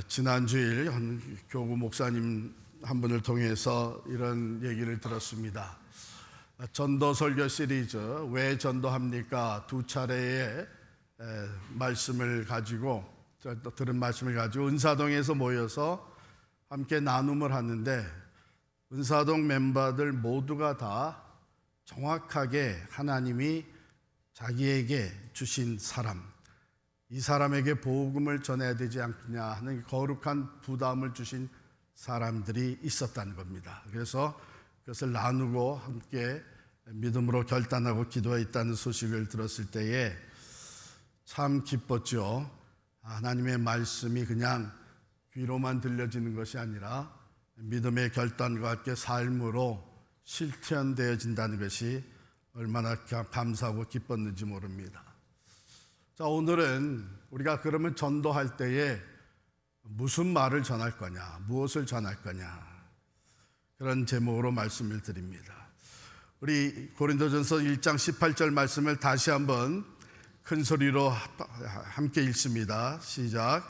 지난 주일 교구 목사님 한 분을 통해서 이런 얘기를 들었습니다. 전도 설교 시리즈 왜 전도합니까? 두 차례의 말씀을 가지고 들은 말씀을 가지고 은사동에서 모여서 함께 나눔을 하는데 은사동 멤버들 모두가 다 정확하게 하나님이 자기에게 주신 사람, 이 사람에게 복음을 전해야 되지 않느냐 하는 거룩한 부담을 주신 사람들이 있었다는 겁니다. 그래서 그것을 나누고 함께 믿음으로 결단하고 기도했다는 소식을 들었을 때에 참 기뻤죠. 하나님의 말씀이 그냥 귀로만 들려지는 것이 아니라 믿음의 결단과 함께 삶으로 실천되어진다는 것이 얼마나 감사하고 기뻤는지 모릅니다. 자, 오늘은 우리가 그러면 전도할 때에 무슨 말을 전할 거냐, 무엇을 전할 거냐, 그런 제목으로 말씀을 드립니다. 우리 고린도전서 1장 18절 말씀을 다시 한번 큰 소리로 함께 읽습니다. 시작.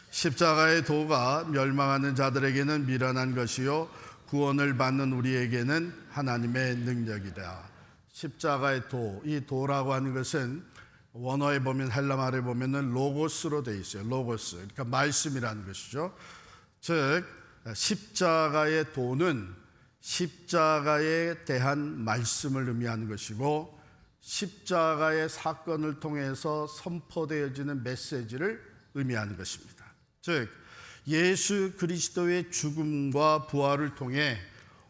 십자가의 도가 멸망하는 자들에게는 미련한 것이요 구원을 받는 우리에게는 하나님의 능력이다. 십자가의 도, 이 도라고 하는 것은 원어에 보면 헬라 말에 보면은 로고스로 되어 있어요. 로고스, 그러니까 말씀이라는 것이죠. 즉 십자가의 도는 십자가에 대한 말씀을 의미하는 것이고 십자가의 사건을 통해서 선포되어지는 메시지를 의미하는 것입니다. 즉 예수 그리스도의 죽음과 부활을 통해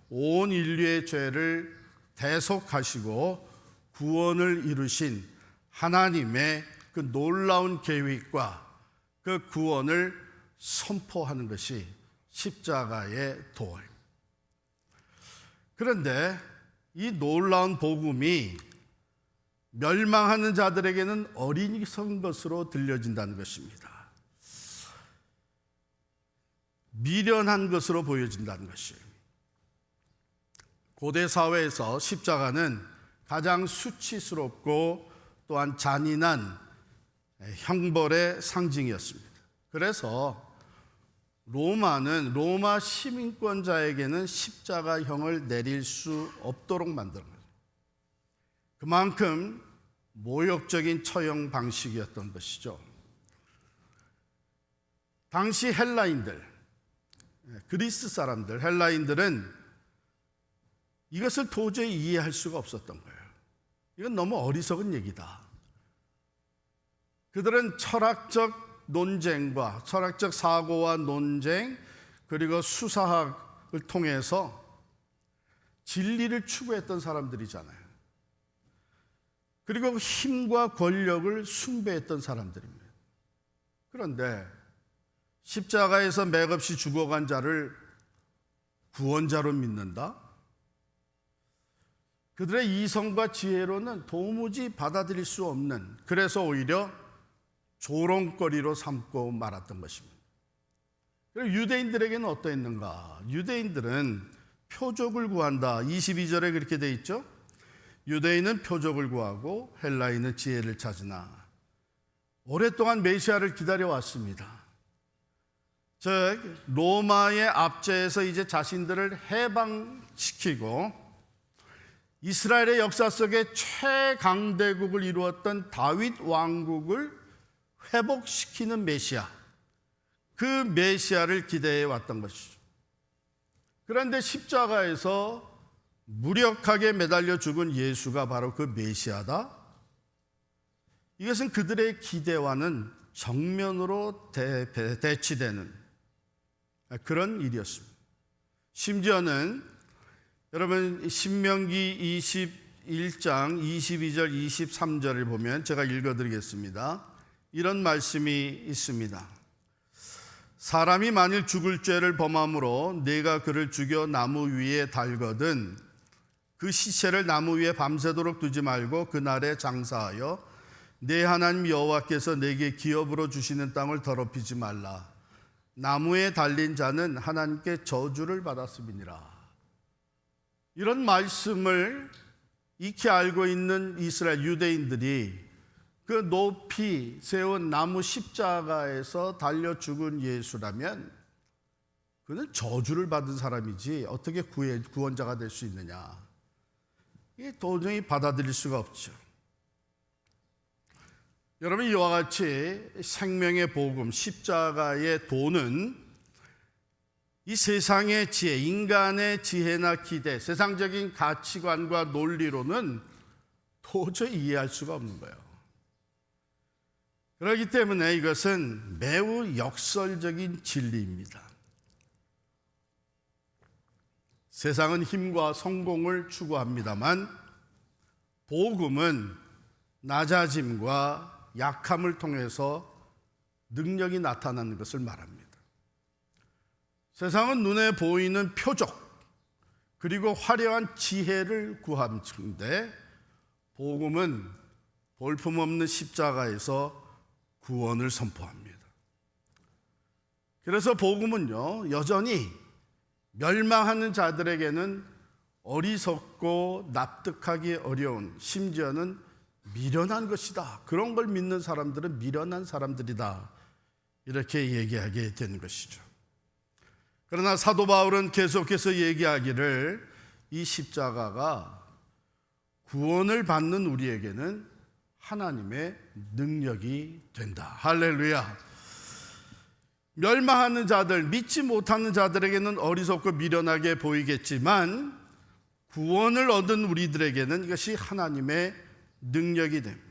온 인류의 죄를 대속하시고 구원을 이루신 하나님의 그 놀라운 계획과 그 구원을 선포하는 것이 십자가의 도입니다. 그런데 이 놀라운 복음이 멸망하는 자들에게는 어리석은 것으로 들려진다는 것입니다. 미련한 것으로 보여진다는 것이에요. 고대 사회에서 십자가는 가장 수치스럽고 또한 잔인한 형벌의 상징이었습니다. 그래서 로마는 로마 시민권자에게는 십자가형을 내릴 수 없도록 만든 거예요. 그만큼 모욕적인 처형 방식이었던 것이죠. 당시 헬라인들, 그리스 사람들, 헬라인들은 이것을 도저히 이해할 수가 없었던 거예요. 이건 너무 어리석은 얘기다. 그들은 철학적 논쟁과 철학적 사고와 논쟁 그리고 수사학을 통해서 진리를 추구했던 사람들이잖아요. 그리고 힘과 권력을 숭배했던 사람들입니다. 그런데 십자가에서 맥없이 죽어간 자를 구원자로 믿는다? 그들의 이성과 지혜로는 도무지 받아들일 수 없는, 그래서 오히려 조롱거리로 삼고 말았던 것입니다. 그리고 유대인들에게는 어떠했는가? 유대인들은 표적을 구한다. 22절에 그렇게 돼 있죠. 유대인은 표적을 구하고 헬라인은 지혜를 찾으나. 오랫동안 메시아를 기다려왔습니다. 즉 로마의 압제에서 이제 자신들을 해방시키고 이스라엘의 역사 속에 최강대국을 이루었던 다윗 왕국을 회복시키는 메시아, 그 메시아를 기대해 왔던 것이죠. 그런데 십자가에서 무력하게 매달려 죽은 예수가 바로 그 메시아다? 이것은 그들의 기대와는 정면으로 대치되는 그런 일이었습니다. 심지어는 여러분 신명기 21장 22절 23절을 보면 제가 읽어드리겠습니다. 이런 말씀이 있습니다. 사람이 만일 죽을 죄를 범함으로 네가 그를 죽여 나무 위에 달거든 그 시체를 나무 위에 밤새도록 두지 말고 그날에 장사하여 내 하나님 여호와께서 내게 기업으로 주시는 땅을 더럽히지 말라. 나무에 달린 자는 하나님께 저주를 받았음이니라. 이런 말씀을 익히 알고 있는 이스라엘 유대인들이 그 높이 세운 나무 십자가에서 달려 죽은 예수라면 그는 저주를 받은 사람이지 어떻게 구원자가 될 수 있느냐. 이게 도저히 받아들일 수가 없죠. 여러분, 이와 같이 생명의 복음, 십자가의 도는 이 세상의 지혜, 인간의 지혜나 기대, 세상적인 가치관과 논리로는 도저히 이해할 수가 없는 거예요. 그렇기 때문에 이것은 매우 역설적인 진리입니다. 세상은 힘과 성공을 추구합니다만 복음은 낮아짐과 약함을 통해서 능력이 나타나는 것을 말합니다. 세상은 눈에 보이는 표적 그리고 화려한 지혜를 구하는데 복음은 볼품없는 십자가에서 구원을 선포합니다. 그래서 복음은요, 여전히 멸망하는 자들에게는 어리석고 납득하기 어려운, 심지어는 미련한 것이다. 그런 걸 믿는 사람들은 미련한 사람들이다. 이렇게 얘기하게 되는 것이죠. 그러나 사도 바울은 계속해서 얘기하기를 이 십자가가 구원을 받는 우리에게는 하나님의 능력이 된다. 할렐루야. 멸망하는 자들, 믿지 못하는 자들에게는 어리석고 미련하게 보이겠지만 구원을 얻은 우리들에게는 이것이 하나님의 능력이 됩니다.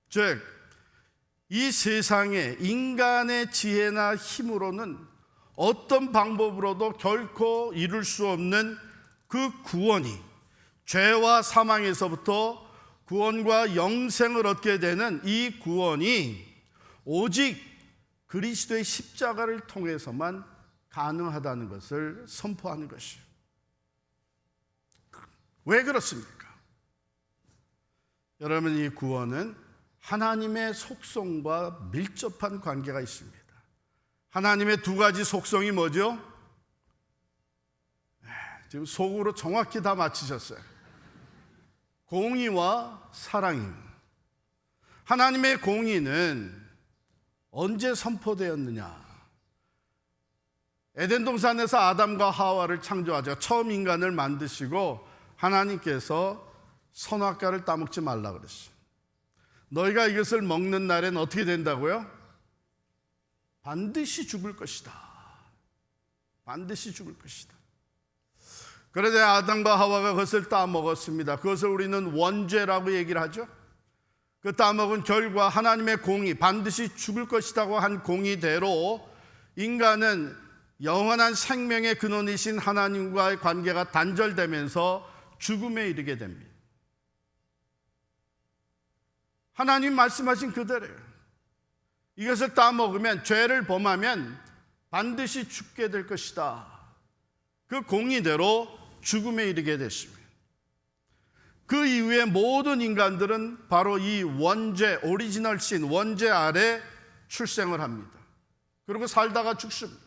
즉, 이 세상에 인간의 지혜나 힘으로는 어떤 방법으로도 결코 이룰 수 없는 그 구원이, 죄와 사망에서부터 구원과 영생을 얻게 되는 이 구원이 오직 그리스도의 십자가를 통해서만 가능하다는 것을 선포하는 것이에요. 왜 그렇습니까? 여러분, 이 구원은 하나님의 속성과 밀접한 관계가 있습니다. 하나님의 두 가지 속성이 뭐죠? 지금 속으로 정확히 다 맞히셨어요. 공의와 사랑입니다. 하나님의 공의는 언제 선포되었느냐? 에덴 동산에서 아담과 하와를 창조하자 처음 인간을 만드시고 하나님께서 선악과를 따먹지 말라 그랬어요. 너희가 이것을 먹는 날엔 어떻게 된다고요? 반드시 죽을 것이다. 반드시 죽을 것이다. 그러자 아담과 하와가 그것을 따먹었습니다. 그것을 우리는 원죄라고 얘기를 하죠. 그 따먹은 결과 하나님의 공의, 반드시 죽을 것이라고 한 공의대로 인간은 영원한 생명의 근원이신 하나님과의 관계가 단절되면서 죽음에 이르게 됩니다. 하나님 말씀하신 그대로예요. 이것을 따먹으면, 죄를 범하면 반드시 죽게 될 것이다. 그 공의대로 죽음에 이르게 됐습니다. 그 이후에 모든 인간들은 바로 이 원죄, 오리지널 신, 원죄 아래 출생을 합니다. 그리고 살다가 죽습니다.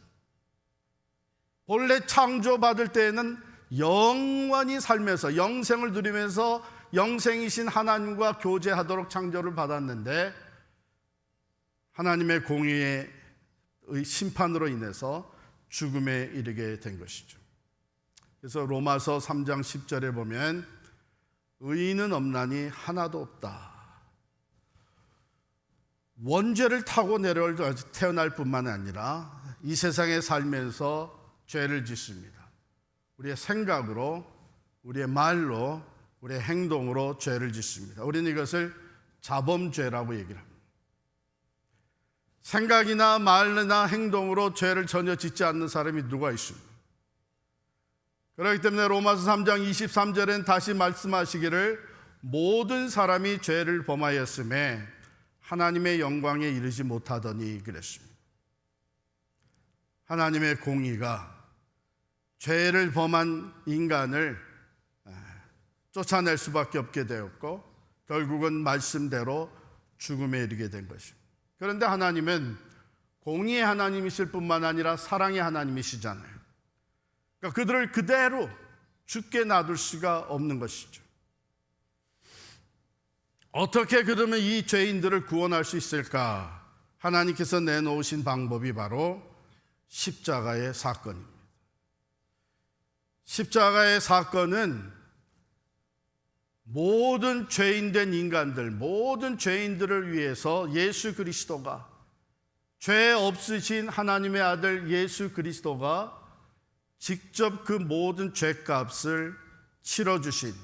본래 창조받을 때에는 영원히 살면서 영생을 누리면서 영생이신 하나님과 교제하도록 창조를 받았는데 하나님의 공의의 심판으로 인해서 죽음에 이르게 된 것이죠. 그래서 로마서 3장 10절에 보면 의인은 없나니 하나도 없다. 원죄를 타고 태어날 뿐만 아니라 이 세상에 살면서 죄를 짓습니다. 우리의 생각으로, 우리의 말로, 우리의 행동으로 죄를 짓습니다. 우리는 이것을 자범죄라고 얘기를 합니다. 생각이나 말이나 행동으로 죄를 전혀 짓지 않는 사람이 누가 있습니까? 그렇기 때문에 로마서 3장 23절엔 다시 말씀하시기를 모든 사람이 죄를 범하였음에 하나님의 영광에 이르지 못하더니 그랬습니다. 하나님의 공의가 죄를 범한 인간을 쫓아낼 수밖에 없게 되었고 결국은 말씀대로 죽음에 이르게 된 것입니다. 그런데 하나님은 공의의 하나님이실 뿐만 아니라 사랑의 하나님이시잖아요. 그러니까 그들을 그대로 죽게 놔둘 수가 없는 것이죠. 어떻게 그러면 이 죄인들을 구원할 수 있을까? 하나님께서 내놓으신 방법이 바로 십자가의 사건입니다. 십자가의 사건은 모든 죄인된 인간들, 모든 죄인들을 위해서 예수 그리스도가, 죄 없으신 하나님의 아들 예수 그리스도가 직접 그 모든 죄값을 치러주신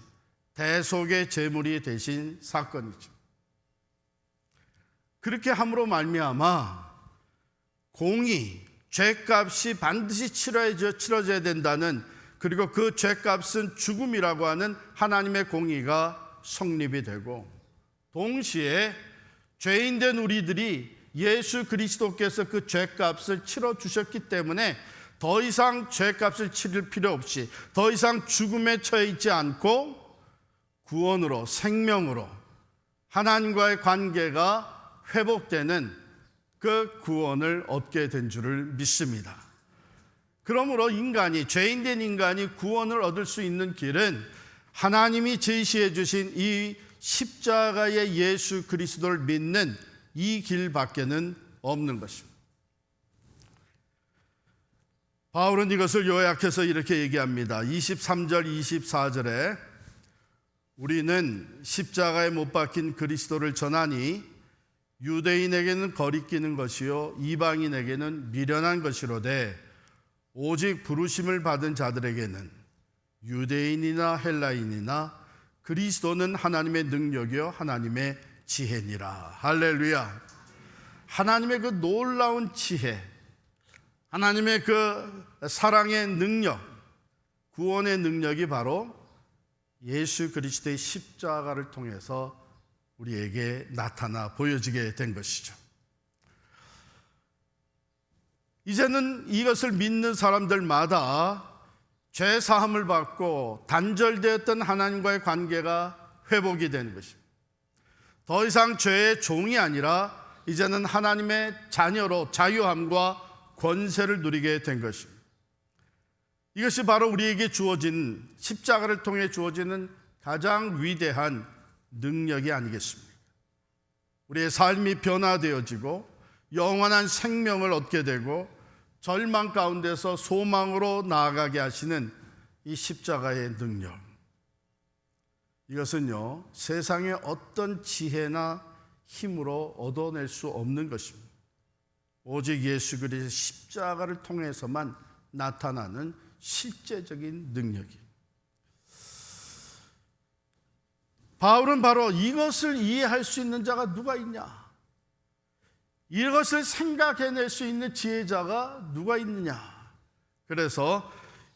대속의 제물이 되신 사건이죠. 그렇게 함으로 말미암아 공의, 죄값이 반드시 치러져야 된다는, 그리고 그 죄값은 죽음이라고 하는 하나님의 공의가 성립이 되고, 동시에 죄인된 우리들이 예수 그리스도께서 그 죄값을 치러주셨기 때문에 더 이상 죄값을 치를 필요 없이, 더 이상 죽음에 처해 있지 않고 구원으로, 생명으로 하나님과의 관계가 회복되는 그 구원을 얻게 된 줄을 믿습니다. 그러므로 인간이, 죄인된 인간이 구원을 얻을 수 있는 길은 하나님이 제시해 주신 이 십자가의 예수 그리스도를 믿는 이 길밖에는 없는 것입니다. 바울은 이것을 요약해서 이렇게 얘기합니다. 23절, 24절에 우리는 십자가에 못 박힌 그리스도를 전하니 유대인에게는 거리끼는 것이요 이방인에게는 미련한 것이로되 오직 부르심을 받은 자들에게는 유대인이나 헬라인이나 그리스도는 하나님의 능력이요 하나님의 지혜니라. 할렐루야. 하나님의 그 놀라운 지혜, 하나님의 그 사랑의 능력, 구원의 능력이 바로 예수 그리스도의 십자가를 통해서 우리에게 나타나 보여지게 된 것이죠. 이제는 이것을 믿는 사람들마다 죄 사함을 받고 단절되었던 하나님과의 관계가 회복이 되는 것입니다. 더 이상 죄의 종이 아니라 이제는 하나님의 자녀로 자유함과 권세를 누리게 된 것입니다. 이것이 바로 우리에게 주어진, 십자가를 통해 주어지는 가장 위대한 능력이 아니겠습니까? 우리의 삶이 변화되어지고 영원한 생명을 얻게 되고 절망 가운데서 소망으로 나아가게 하시는 이 십자가의 능력, 이것은요 세상의 어떤 지혜나 힘으로 얻어낼 수 없는 것입니다. 오직 예수 그리스도의 십자가를 통해서만 나타나는 실제적인 능력이에요. 바울은 바로 이것을 이해할 수 있는 자가 누가 있냐, 이것을 생각해낼 수 있는 지혜자가 누가 있느냐. 그래서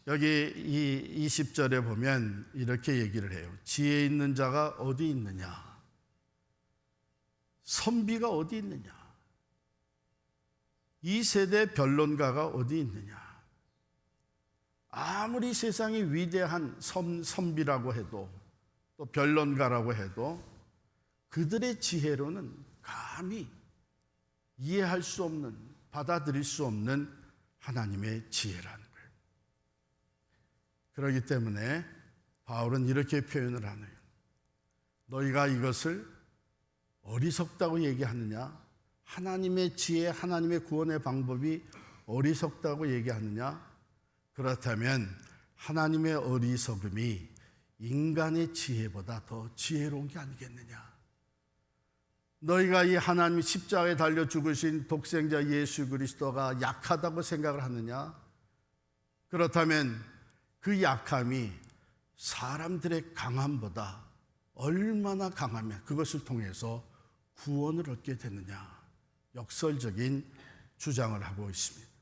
여기 이 20절에 보면 이렇게 얘기를 해요. 지혜 있는 자가 어디 있느냐, 선비가 어디 있느냐, 이 세대 변론가가 어디 있느냐. 아무리 세상이 위대한 선비라고 해도 또 변론가라고 해도 그들의 지혜로는 감히 이해할 수 없는, 받아들일 수 없는 하나님의 지혜라는 거예요. 그렇기 때문에 바울은 이렇게 표현을 하네요. 너희가 이것을 어리석다고 얘기하느냐, 하나님의 지혜, 하나님의 구원의 방법이 어리석다고 얘기하느냐, 그렇다면 하나님의 어리석음이 인간의 지혜보다 더 지혜로운 게 아니겠느냐. 너희가 이 하나님 십자가에 달려 죽으신 독생자 예수 그리스도가 약하다고 생각을 하느냐? 그렇다면 그 약함이 사람들의 강함보다 얼마나 강하면 그것을 통해서 구원을 얻게 되느냐. 역설적인 주장을 하고 있습니다.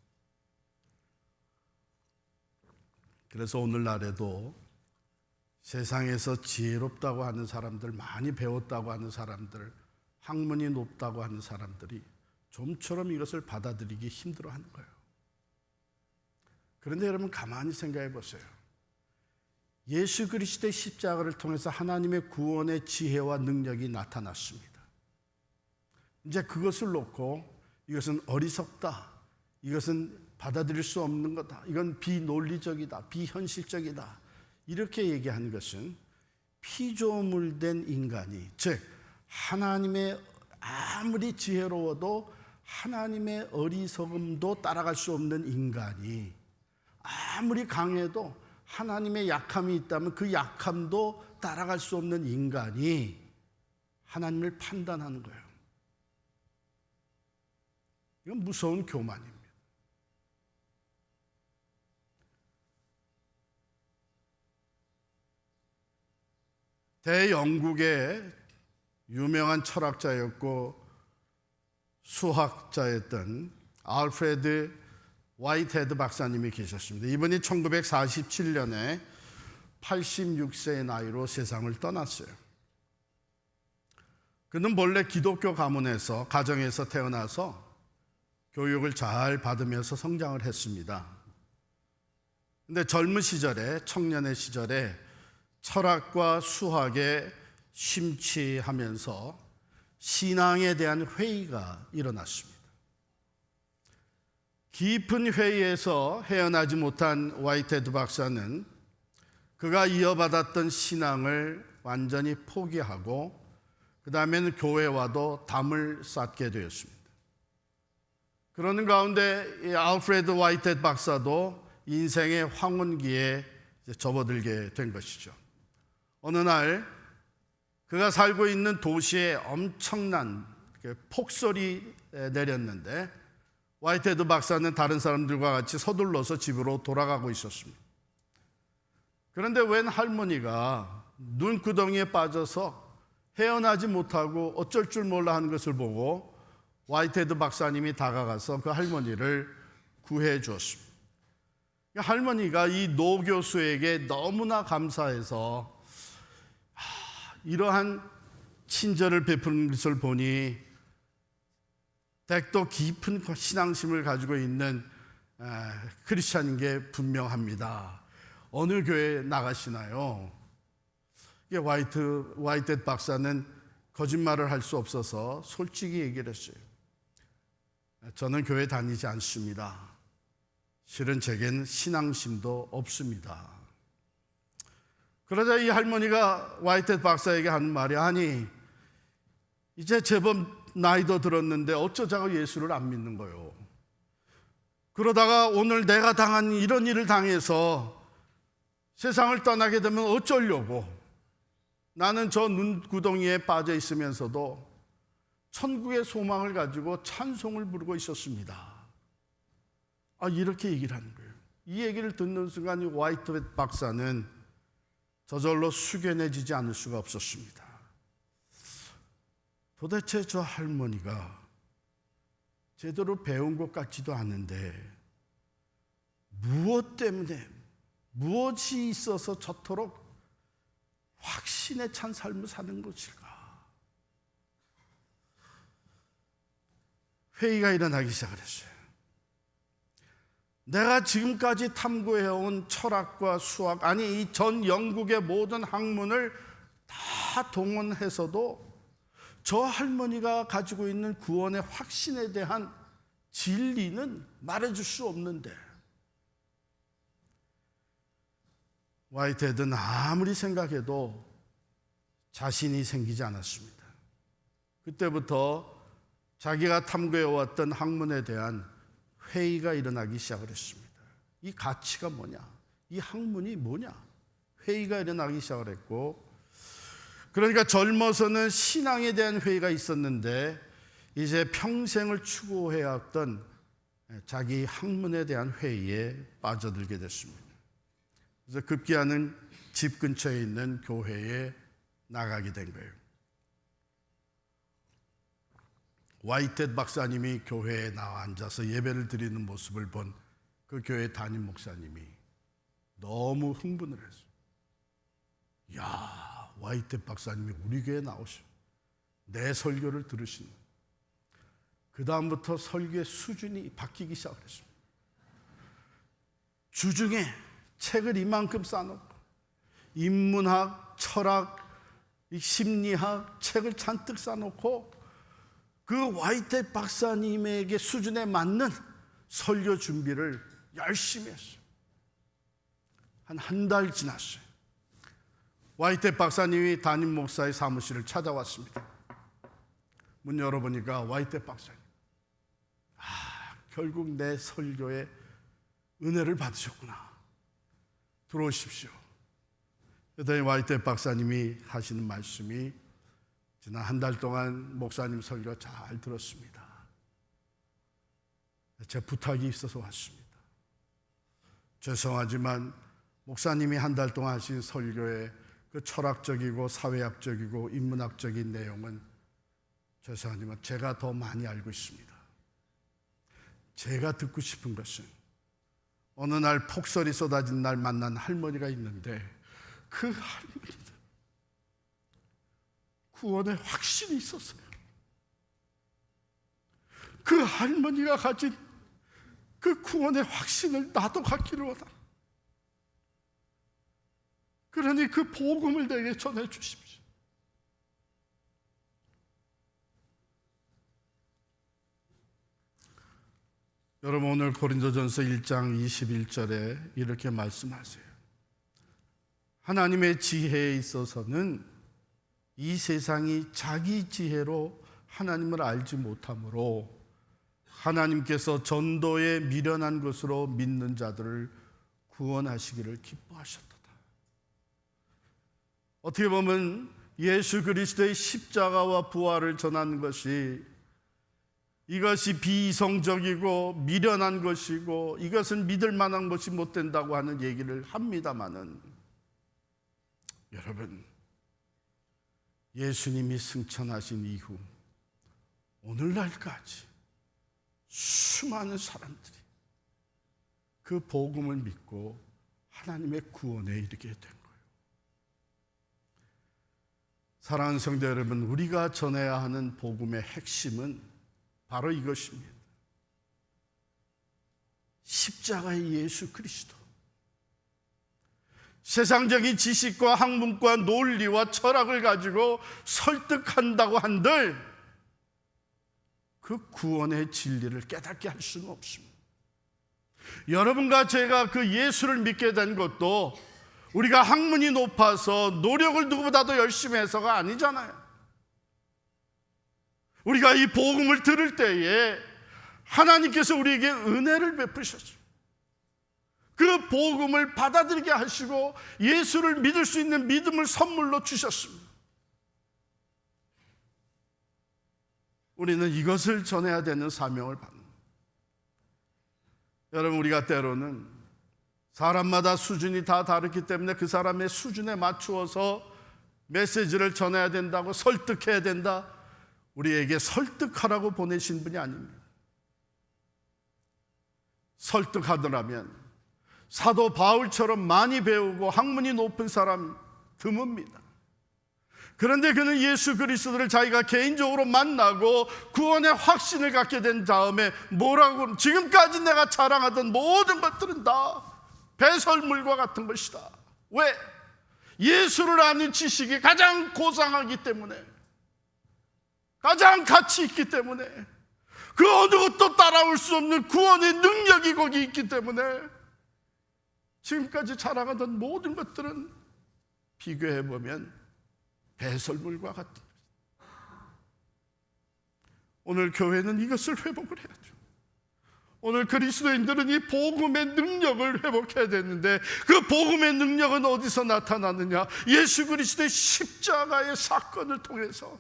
그래서 오늘날에도 세상에서 지혜롭다고 하는 사람들, 많이 배웠다고 하는 사람들, 학문이 높다고 하는 사람들이 좀처럼 이것을 받아들이기 힘들어하는 거예요. 그런데 여러분 가만히 생각해 보세요. 예수 그리스도의 십자가를 통해서 하나님의 구원의 지혜와 능력이 나타났습니다. 이제 그것을 놓고 이것은 어리석다, 이것은 받아들일 수 없는 거다, 이건 비논리적이다, 비현실적이다, 이렇게 얘기하는 것은 피조물된 인간이, 즉 하나님의 아무리 지혜로워도 하나님의 어리석음도 따라갈 수 없는 인간이 아무리 강해도 하나님의 약함이 있다면 그 약함도 따라갈 수 없는 인간이 하나님을 판단하는 거예요. 이건 무서운 교만입니다. 대영국의 유명한 철학자였고 수학자였던 알프레드 화이트헤드 박사님이 계셨습니다. 이분이 1947년에 86세의 나이로 세상을 떠났어요. 그는 본래 기독교 가문에서 가정에서 태어나서 교육을 잘 받으면서 성장을 했습니다. 근데 젊은 시절에, 청년의 시절에 철학과 수학에 심취하면서 신앙에 대한 회의가 일어났습니다. 깊은 회의에서 헤어나지 못한 화이트헤드 박사는 그가 이어받았던 신앙을 완전히 포기하고 그 다음에는 교회와도 담을 쌓게 되었습니다. 그러는 가운데 알프레드 화이트헤드 박사도 인생의 황혼기에 접어들게 된 것이죠. 어느 날 그가 살고 있는 도시에 엄청난 폭설이 내렸는데 화이트헤드 박사는 다른 사람들과 같이 서둘러서 집으로 돌아가고 있었습니다. 그런데 웬 할머니가 눈구덩이에 빠져서 헤어나지 못하고 어쩔 줄 몰라 하는 것을 보고 화이트헤드 박사님이 다가가서 그 할머니를 구해 주었습니다. 할머니가 이 노 교수에게 너무나 감사해서 이러한 친절을 베푸는 것을 보니 댁도 깊은 신앙심을 가지고 있는 크리스찬인 게 분명합니다. 어느 교회에 나가시나요? 화이트헤드 박사는 거짓말을 할 수 없어서 솔직히 얘기를 했어요. 저는 교회 다니지 않습니다. 실은 제겐 신앙심도 없습니다. 그러자 이 할머니가 화이트헤드 박사에게 한 말이, 아니 이제 제법 나이도 들었는데 어쩌자고 예수를 안 믿는 거요. 그러다가 오늘 내가 당한 이런 일을 당해서 세상을 떠나게 되면 어쩌려고. 나는 저 눈구덩이에 빠져 있으면서도 천국의 소망을 가지고 찬송을 부르고 있었습니다. 이렇게 얘기를 하는 거예요. 이 얘기를 듣는 순간 이 화이트헤드 박사는 저절로 숙연해지지 않을 수가 없었습니다. 도대체 저 할머니가 제대로 배운 것 같지도 않은데 무엇 때문에, 무엇이 있어서 저토록 확신에 찬 삶을 사는 것일까? 회의가 일어나기 시작을 했어요. 내가 지금까지 탐구해온 철학과 수학, 아니 이 전 영국의 모든 학문을 다 동원해서도 저 할머니가 가지고 있는 구원의 확신에 대한 진리는 말해줄 수 없는데, 화이트헤드는 아무리 생각해도 자신이 생기지 않았습니다. 그때부터 자기가 탐구해왔던 학문에 대한 회의가 일어나기 시작을 했습니다. 이 가치가 뭐냐? 이 학문이 뭐냐? 회의가 일어나기 시작을 했고, 그러니까 젊어서는 신앙에 대한 회의가 있었는데 이제 평생을 추구해왔던 자기 학문에 대한 회의에 빠져들게 됐습니다. 그래서 급기야는 집 근처에 있는 교회에 나가게 된 거예요. 화이트헤드 박사님이 교회에 나와 앉아서 예배를 드리는 모습을 본 그 교회 담임 목사님이 너무 흥분을 했어요. 야, 화이트헤드 박사님이 우리 교회에 나오시고 내 설교를 들으시는. 그 다음부터 설교의 수준이 바뀌기 시작했습니다. 주중에 책을 이만큼 쌓아놓고 인문학, 철학, 심리학 책을 잔뜩 쌓아놓고 그 화이트헤드 박사님에게 수준에 맞는 설교 준비를 열심히 했어요. 한 달 지났어요. 화이트헤드 박사님이 담임 목사의 사무실을 찾아왔습니다. 문 열어보니까 와이태 박사님. 결국 내 설교에 은혜를 받으셨구나. 들어오십시오. 그랬더니 와이태 박사님이 하시는 말씀이, 지난 한 달 동안 목사님 설교 잘 들었습니다. 제 부탁이 있어서 왔습니다. 죄송하지만 목사님이 한 달 동안 하신 설교의 그 철학적이고 사회학적이고 인문학적인 내용은 죄송하지만 제가 더 많이 알고 있습니다. 제가 듣고 싶은 것은, 어느 날 폭설이 쏟아진 날 만난 할머니가 있는데, 그 할머니는 구원의 확신이 있었어요. 그 할머니가 가진 그 구원의 확신을 나도 갖기를 원합니다. 그러니 그 복음을 내게 전해 주십시오. 여러분, 오늘 고린도전서 1장 21절에 이렇게 말씀하세요. 하나님의 지혜에 있어서는 이 세상이 자기 지혜로 하나님을 알지 못하므로 하나님께서 전도에 미련한 것으로 믿는 자들을 구원하시기를 기뻐하셨도다. 어떻게 보면 예수 그리스도의 십자가와 부활을 전하는 것이, 이것이 비이성적이고 미련한 것이고 이것은 믿을 만한 것이 못 된다고 하는 얘기를 합니다마는, 여러분, 예수님이 승천하신 이후 오늘날까지 수많은 사람들이 그 복음을 믿고 하나님의 구원에 이르게 된 거예요. 사랑하는 성도 여러분, 우리가 전해야 하는 복음의 핵심은 바로 이것입니다. 십자가의 예수 그리스도. 세상적인 지식과 학문과 논리와 철학을 가지고 설득한다고 한들 그 구원의 진리를 깨닫게 할 수는 없습니다. 여러분과 제가 그 예수를 믿게 된 것도 우리가 학문이 높아서 노력을 누구보다도 열심히 해서가 아니잖아요. 우리가 이 복음을 들을 때에 하나님께서 우리에게 은혜를 베푸셨죠. 그 복음을 받아들이게 하시고 예수를 믿을 수 있는 믿음을 선물로 주셨습니다. 우리는 이것을 전해야 되는 사명을 받는 거예요. 여러분, 우리가 때로는 사람마다 수준이 다 다르기 때문에 그 사람의 수준에 맞추어서 메시지를 전해야 된다고, 설득해야 된다, 우리에게 설득하라고 보내신 분이 아닙니다. 설득하더라면 사도 바울처럼 많이 배우고 학문이 높은 사람 드뭅니다. 그런데 그는 예수 그리스도를 자기가 개인적으로 만나고 구원의 확신을 갖게 된 다음에 뭐라고, 지금까지 내가 자랑하던 모든 것들은 다 배설물과 같은 것이다. 왜? 예수를 아는 지식이 가장 고상하기 때문에, 가장 가치 있기 때문에, 그 어느 것도 따라올 수 없는 구원의 능력이 거기 있기 때문에 지금까지 자랑하던 모든 것들은 비교해보면 배설물과 같은 것이다. 오늘 교회는 이것을 회복을 해야죠. 오늘 그리스도인들은 이 복음의 능력을 회복해야 되는데, 그 복음의 능력은 어디서 나타나느냐? 예수 그리스도의 십자가의 사건을 통해서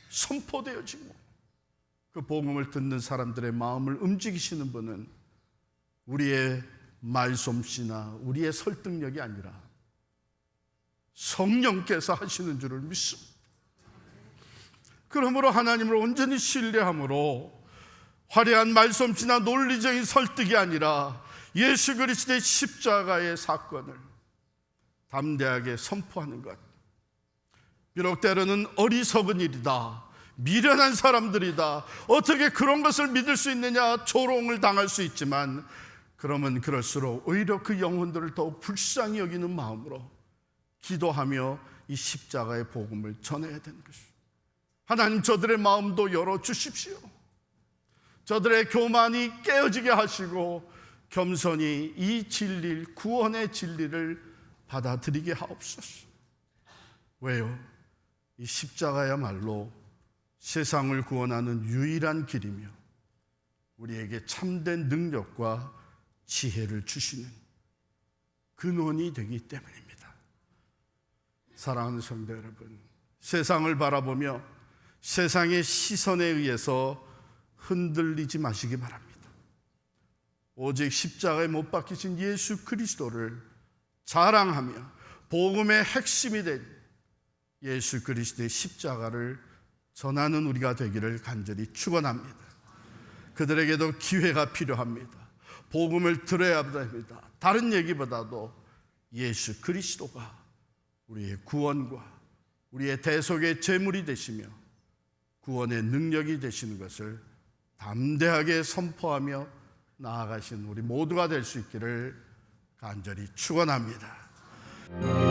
선포되어지고, 그 복음을 듣는 사람들의 마음을 움직이시는 분은 우리의 말솜씨나 우리의 설득력이 아니라 성령께서 하시는 줄을 믿습니다. 그러므로 하나님을 온전히 신뢰함으로 화려한 말솜씨나 논리적인 설득이 아니라 예수 그리스도의 십자가의 사건을 담대하게 선포하는 것. 비록 때로는 어리석은 일이다, 미련한 사람들이다, 어떻게 그런 것을 믿을 수 있느냐, 조롱을 당할 수 있지만, 그러면 그럴수록 오히려 그 영혼들을 더욱 불쌍히 여기는 마음으로 기도하며 이 십자가의 복음을 전해야 되는 것입니다. 하나님, 저들의 마음도 열어주십시오. 저들의 교만이 깨어지게 하시고 겸손히 이 진리, 구원의 진리를 받아들이게 하옵소서. 왜요? 이 십자가야말로 세상을 구원하는 유일한 길이며 우리에게 참된 능력과 지혜를 주시는 근원이 되기 때문입니다. 사랑하는 성도 여러분, 세상을 바라보며 세상의 시선에 의해서 흔들리지 마시기 바랍니다. 오직 십자가에 못 박히신 예수 그리스도를 자랑하며 복음의 핵심이 된 예수 그리스도의 십자가를 전하는 우리가 되기를 간절히 축원합니다. 그들에게도 기회가 필요합니다. 복음을 들어야 합니다. 다른 얘기보다도 예수 그리스도가 우리의 구원과 우리의 대속의 제물이 되시며 구원의 능력이 되시는 것을 담대하게 선포하며 나아가신 우리 모두가 될 수 있기를 간절히 축원합니다.